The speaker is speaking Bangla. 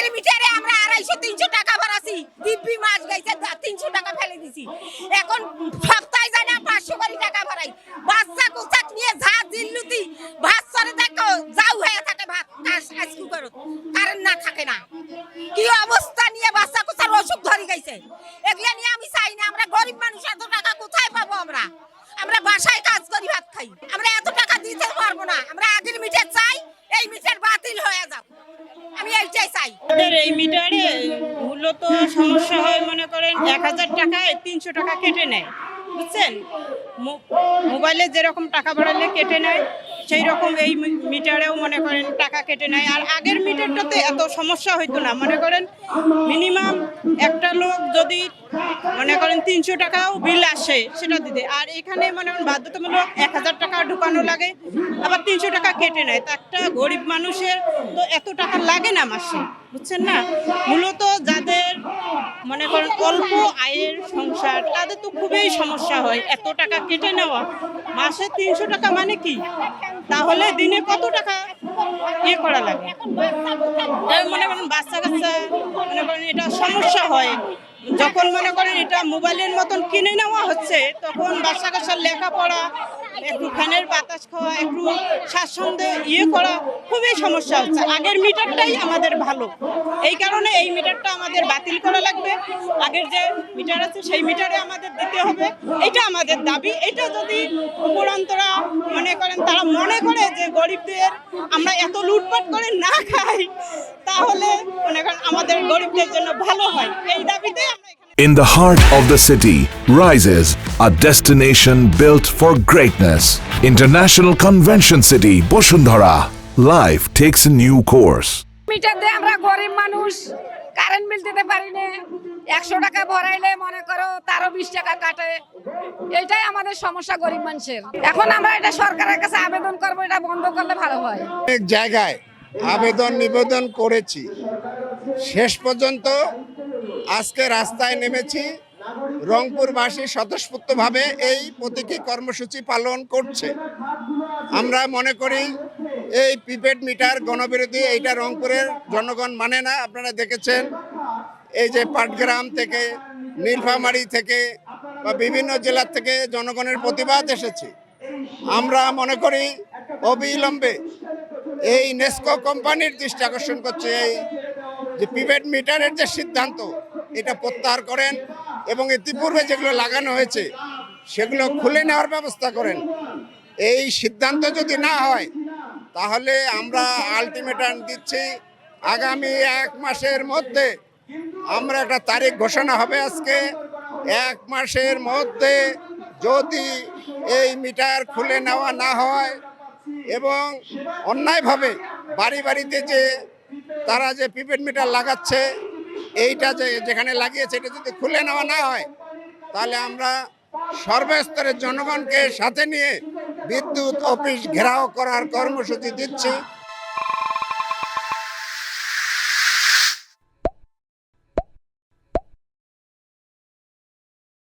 আগের মিটারে আমরা 250-300 টাকা ভরাছি, দিব্যি মাস গেছে 300 টাকা ফেলে দিছি। এখন সপ্তাহে যায় না 500 করে টাকা ভরাই। বাচ্চা কোচাক নিয়ে ঝা জিল্লুতি ভাত সরে দেখো যাও হয়ে থাকে ভাত আজকু করো, কারেন্ট না থাকে না। কি অবস্থা নিয়ে বাচ্চা কোচার অসুখ ধরে গেছে, এগুলা নিয়ে আমি চাই না। আমরা গরিব মানুষ, এত টাকা কোথায় পাবো? আমরা বাসায় কাজ করি, ভাত খাই, আমরা এত টাকা দিতে পারবো না। আমরা আগের মিটার চাই, এই মিটার বাতিল হয়ে যাও, আমি এইটাই চাই। এই মিটারে মূলত সমস্যা হয়, মনে করেন 1000 টাকায় 300 টাকা কেটে নেয়, বুঝছেন? মোবাইলে যেরকম টাকা বাড়ালে কেটে নেয়, সেই রকম এই মিটারেও মনে করেন টাকা কেটে নেয়। আর আগের মিটারটাতে এত সমস্যা হইতো না, মনে করেন মিনিমাম একটা লোক যদি মনে করেন 300 টাকাও বিল আসে সেটা দিতে, আর এখানে মনে করেন বাধ্যতামূলক 1000 টাকা ঢুকানো লাগে, আবার 300 টাকা কেটে নেয়। তা একটা গরিব মানুষের তো এত টাকা লাগে না মাসে, বুঝছেন না? মূলত যাদের মনে করেন অল্প আয়ের সংসার, তাদের তো খুবই সমস্যা হয়। এত টাকা কেটে নেওয়া, মাসে 300 টাকা মানে কি? তাহলে দিনে কত টাকা ইয়ে করা লাগে? মনে করেন বাচ্চা কাচ্চা মনে করেন এটা সমস্যা হয়। যখন মনে করেন এটা মোবাইলের মতন কিনে নেওয়া হচ্ছে, তখন বাচ্চা কাচ্চার লেখাপড়া, একটু ফ্যানের বাতাস খাওয়া, একটু স্বাচ্ছন্দ্যে ইয়ে করা খুবই সমস্যা হচ্ছে। আগের মিটারটাই আমাদের ভালো, এই কারণে এই মিটারটা আমাদের বাতিল করা লাগবে। আগের যে মিটার আছে সেই মিটারে আমাদের দিতে হবে, এটা আমাদের দাবি। এটা যদি উপরন্তরা মনে করেন, তারা মনে করে যে গরিবদের আমরা এত লুটপাট করে না খাই, তাহলে মনে করেন আমাদের গরিবদের জন্য ভালো হয়। এই দাবিতে আমরা In the heart of the city rises a destination built for greatness. International Convention City, Bosundhara. Life takes a new course. Metre দিয়ে আমরা গরিব মানুষ, কারেন্ট বিল দিতে পারি না। 100 টাকা ভরাইলে মনে করো তারও 20 টাকা কাটে। এটাই আমাদের সমস্যা গরিব মানুষের। এখন আমরা এটা সরকারের কাছে আবেদন করবো, এটা বন্ধ করলে ভালো হয়। অনেক জায়গায় আবেদন নিবেদন করেছি, শেষ পর্যন্ত আজকে রাস্তায় নেমেছি। রংপুরবাসী স্বতঃস্ফূর্তভাবে এই প্রতীকী কর্মসূচি পালন করছে। আমরা মনে করি এই প্রিপেড মিটার গণবিরোধী, এইটা রংপুরের জনগণ মানে না। আপনারা দেখেছেন এই যে পাটগ্রাম থেকে, নীলফামারী থেকে বা বিভিন্ন জেলার থেকে জনগণের প্রতিবাদ এসেছে। আমরা মনে করি অবিলম্বে এই নেস্কো কোম্পানির দৃষ্টি আকর্ষণ করছে, এই যে প্রিপেড মিটারের যে সিদ্ধান্ত, এটা প্রত্যাহার করেন এবং ইতিপূর্বে যেগুলো লাগানো হয়েছে সেগুলো খুলে নেওয়ার ব্যবস্থা করেন। এই সিদ্ধান্ত যদি না হয়, তাহলে আমরা আলটিমেটাম দিচ্ছি, আগামী 1 মাসের মধ্যে আমরা একটা তারিখ ঘোষণা হবে। আজকে 1 মাসের মধ্যে যদি এই মিটার খুলে নেওয়া না হয় এবং অন্যায়ভাবে বাড়ি বাড়িতে যে তারা যে প্রিপেড মিটার লাগাচ্ছে, এইটা যেখানে লাগিয়েছে এটা যদি খুলে নেওয়া না হয়, তাহলে আমরা সর্বস্তরের জনগণকে সাথে নিয়ে বিদ্যুৎ অফিস ঘেরাও করার কর্মসূচি দিচ্ছি।